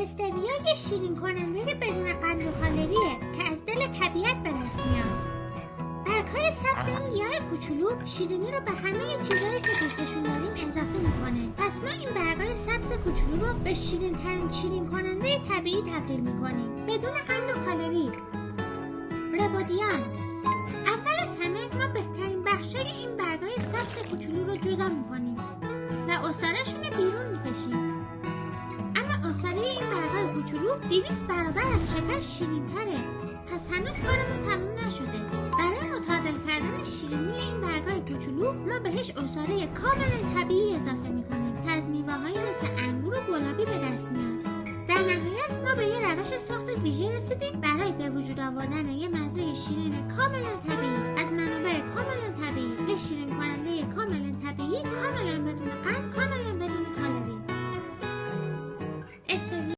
استویا یه شیرین کننده بدون قند و کالریه که از دل طبیعت به دست میاد. برگ‌های سبز این گیاه کوچولو شیرینی رو به همه چیزایی که دوستشون داریم اضافه میکنه. پس ما این برگ‌های سبز کوچولو رو به شیرین‌ترین شیرین کننده طبیعی تبدیل میکنیم بدون قند و کالری. ربودیان. اول از همه ما بهترین بخشای این برگ‌های سبز کوچولو رو جدا میکنیم و عصاره‌شون رو بیرون میکشیم. اما عصاره این برگ‌های کوچولو 200 برابر از شکر شیرین‌تره. پس هنوز کارمون تموم نشده. برای متعادل کردن شیرینی این برگ‌های کوچولو ما بهش عصاره کاملا طبیعی اضافه میکنیم که از میوه‌هایی مثل انگور و گلابی به دست میاد. در نهایت ما به یه روش ساخت ویژه رسیدیم برای به وجود آوردن یه مزه شیرین کاملا طبیعی از منابع کاملا طبیعی، یه شیرین کننده کاملا طبیعی، کاملا بدون قند، کاملا